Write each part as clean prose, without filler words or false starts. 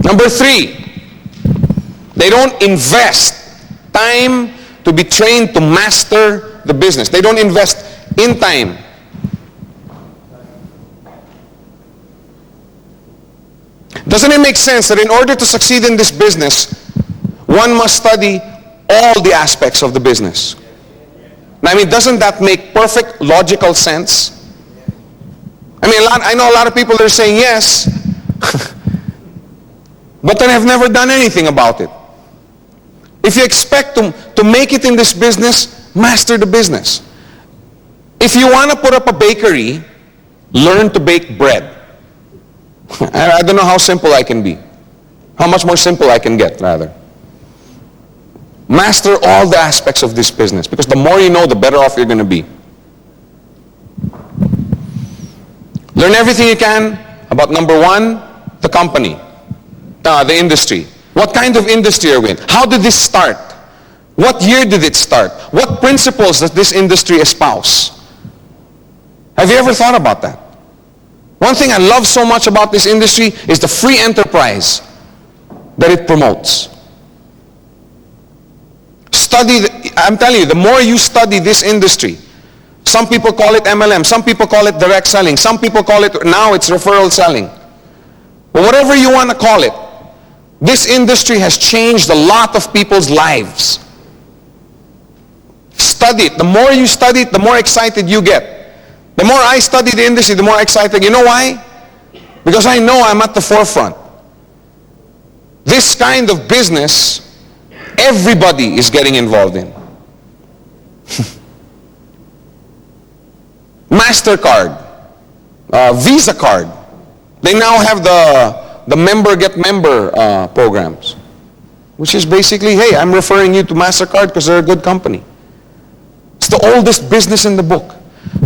Number 3, they don't invest time to be trained to master the business. They don't invest in time. Doesn't it make sense that in order to succeed in this business, one must study all the aspects of the business? I mean, doesn't that make perfect logical sense? I mean, I know a lot of people that are saying yes, but then have never done anything about it. If you expect to make it in this business, master the business. If you want to put up a bakery, learn to bake bread. I don't know how simple I can be. How much more simple I can get, rather. Master all the aspects of this business, because the more you know, the better off you're going to be. Learn everything you can about, number 1, the company, the industry. What kind of industry are we in? How did this start? What year did it start? What principles does this industry espouse? Have you ever thought about that? One thing I love so much about this industry is the free enterprise that it promotes. I'm telling you, the more you study this industry, some people call it MLM, some people call it direct selling, some people call it, now it's referral selling. But whatever you want to call it, this industry has changed a lot of people's lives. Study it. The more you study it, the more excited you get. The more I study the industry, the more excited. You know why? Because I know I'm at the forefront. This kind of business, everybody is getting involved in. MasterCard, Visa card. They now have the member get member programs, which is basically, hey, I'm referring you to MasterCard because they're a good company. It's the oldest business in the book.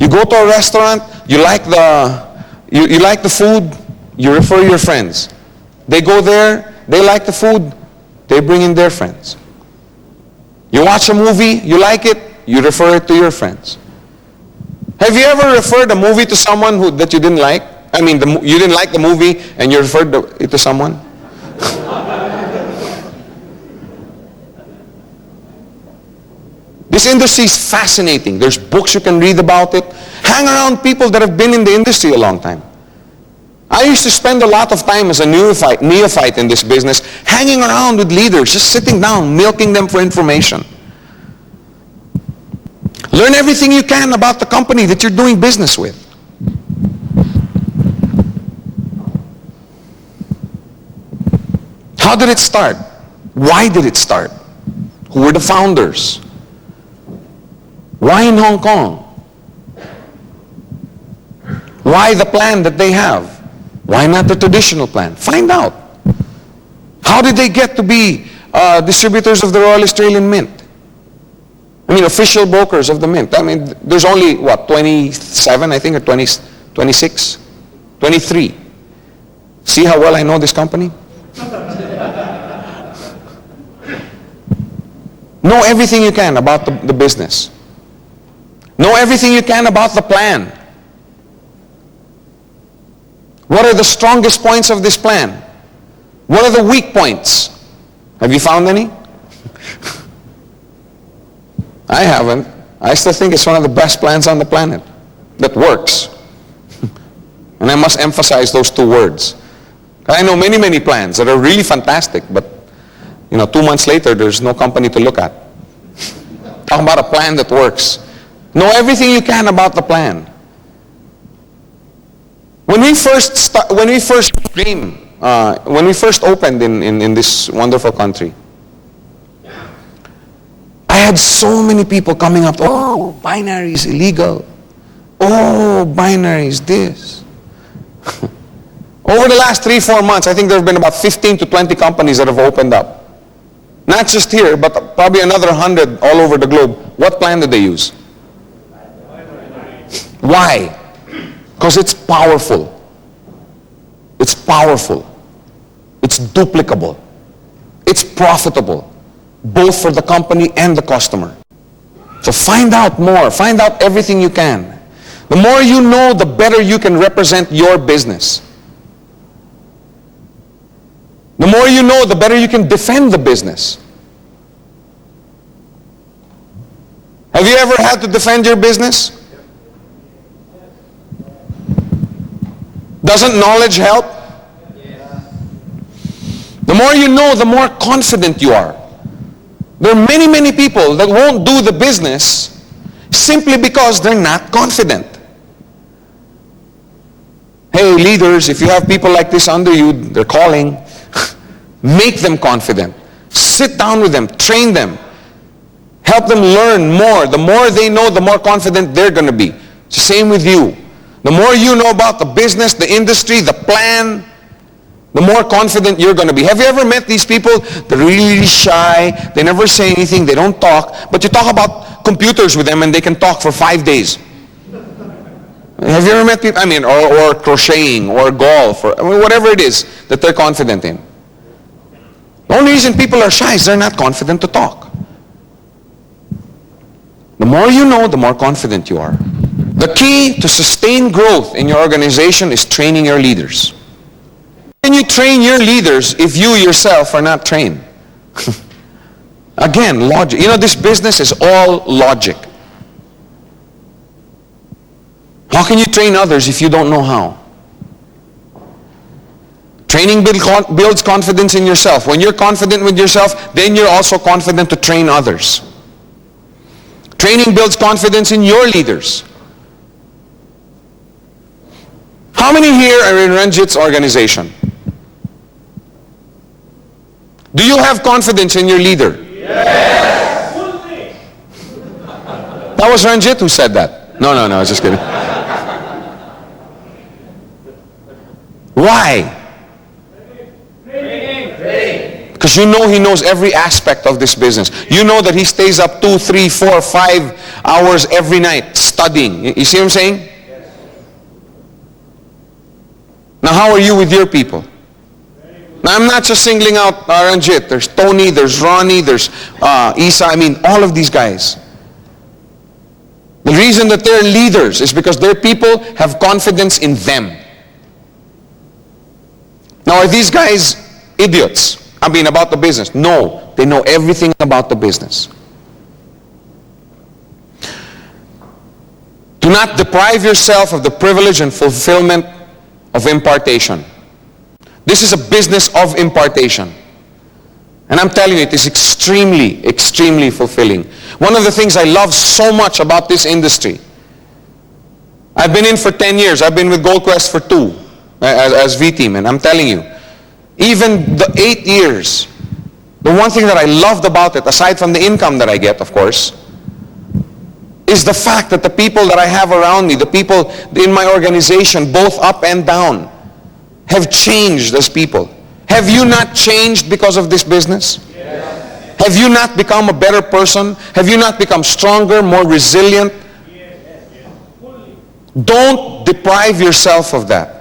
You go to a restaurant, you like the food, you refer your friends. They go there, they like the food, they bring in their friends. You watch a movie, you like it, you refer it to your friends. Have you ever referred a movie to someone that you didn't like? I mean, you didn't like the movie and you referred it to someone? This industry is fascinating. There's books you can read about it. Hang around people that have been in the industry a long time. I used to spend a lot of time as a neophyte in this business, hanging around with leaders, just sitting down, milking them for information. Learn everything you can about the company that you're doing business with. How did it start? Why did it start? Who were the founders? Why in Hong Kong? Why the plan that they have? Why not the traditional plan? Find out. How did they get to be distributors of the Royal Australian Mint? I mean, official brokers of the Mint. I mean, there's only, 27, I think, or 26? 23. See how well I know this company? Know everything you can about the business. Know everything you can about the plan. What are the strongest points of this plan? What are the weak points? Have you found any? I haven't. I still think it's one of the best plans on the planet that works. And I must emphasize those two words. I know many, many plans that are really fantastic, but 2 months later, there's no company to look at. Talking about a plan that works. Know everything you can about the plan. When we first opened in this wonderful country, I had so many people coming up, oh, binary is illegal. Oh, binary is this. Over the last 3-4 months, I think there have been about 15 to 20 companies that have opened up. Not just here, but probably another 100 all over the globe. What plan did they use? Why? Because it's powerful. It's powerful. It's duplicable. It's profitable, both for the company and the customer. So find out more. Find out everything you can. The more you know, the better you can represent your business. The more you know, the better you can defend the business. Have you ever had to defend your business? Doesn't knowledge help? The more you know, the more confident you are. There are many, many people that won't do the business simply because they're not confident. Hey, leaders, if you have people like this under you, they're calling, make them confident. Sit down with them, train them. Help them learn more. The more they know, the more confident they're going to be. It's the same with you. The more you know about the business, the industry, the plan, the more confident you're going to be. Have you ever met these people? They're really, really shy. They never say anything. They don't talk. But you talk about computers with them and they can talk for 5 days. Have you ever met people? Or crocheting or golf or whatever it is that they're confident in. The only reason people are shy is they're not confident to talk. The more you know, the more confident you are. The key to sustained growth in your organization is training your leaders. Can you train your leaders if you yourself are not trained? Again, logic. This business is all logic. How can you train others if you don't know how? Training builds confidence in yourself. When you're confident with yourself, then you're also confident to train others. Training builds confidence in your leaders. How many here are in Ranjit's organization? Do you have confidence in your leader? Yes! That was Ranjit who said that. No, I was just kidding. Why? Because you know he knows every aspect of this business. You know that he stays up 2, 3, 4, 5 hours every night studying. You see what I'm saying? Now how are you with your people? Now I'm not just singling out Ranjit. There's Tony, there's Ronnie, there's Isa. All of these guys. The reason that they're leaders is because their people have confidence in them. Now are these guys idiots? About the business. No, they know everything about the business. Do not deprive yourself of the privilege and fulfillment of impartation. This is a business of impartation. And I'm telling you, it is extremely, extremely fulfilling. One of the things I love so much about this industry, I've been in for 10 years. I've been with Gold Quest for 2 as V-Team. And I'm telling you, even the 8 years, the one thing that I loved about it, aside from the income that I get, of course, is the fact that the people that I have around me, the people in my organization, both up and down, have changed as people. Have you not changed because of this business? Yes. Have you not become a better person? Have you not become stronger, more resilient? Yes. Don't deprive yourself of that.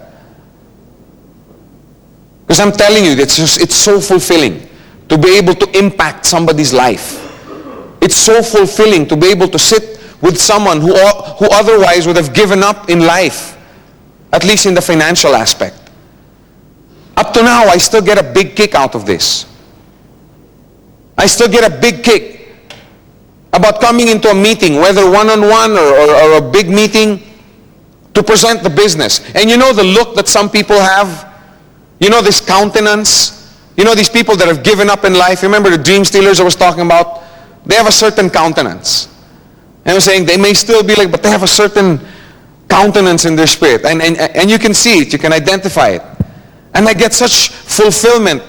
Because I'm telling you, it's so fulfilling to be able to impact somebody's life. It's so fulfilling to be able to sit with someone who otherwise would have given up in life, at least in the financial aspect. Up to now, I still get a big kick out of this. I still get a big kick about coming into a meeting, whether one-on-one or a big meeting, to present the business. And you know the look that some people have? You know this countenance? You know these people that have given up in life? Remember the dream stealers I was talking about? They have a certain countenance. And I'm saying they may still be like, but they have a certain countenance in their spirit. And you can see it, you can identify it. And I get such fulfillment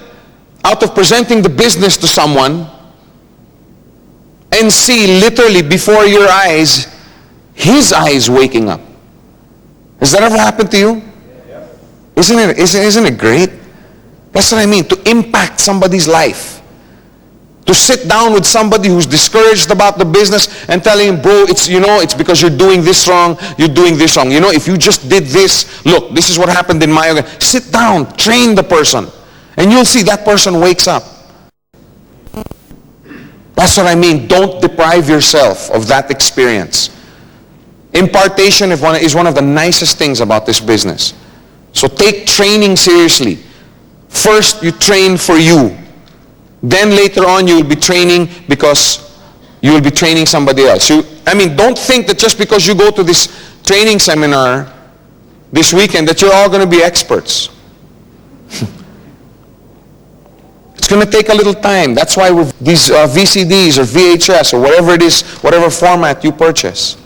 out of presenting the business to someone and see literally before your eyes, his eyes waking up. Has that ever happened to you? Isn't it great? That's what I mean, to impact somebody's life. To sit down with somebody who's discouraged about the business and telling him, bro, it's because you're doing this wrong, you're doing this wrong. If you just did this, look, this is what happened in my organization. Sit down, train the person, and you'll see that person wakes up. That's what I mean. Don't deprive yourself of that experience. Impartation is one of the nicest things about this business. So take training seriously. First, you train for you. Then later on, you will be training because you will be training somebody else. Don't think that just because you go to this training seminar this weekend that you're all going to be experts. It's going to take a little time. That's why with these VCDs or VHS or whatever it is, whatever format you purchase,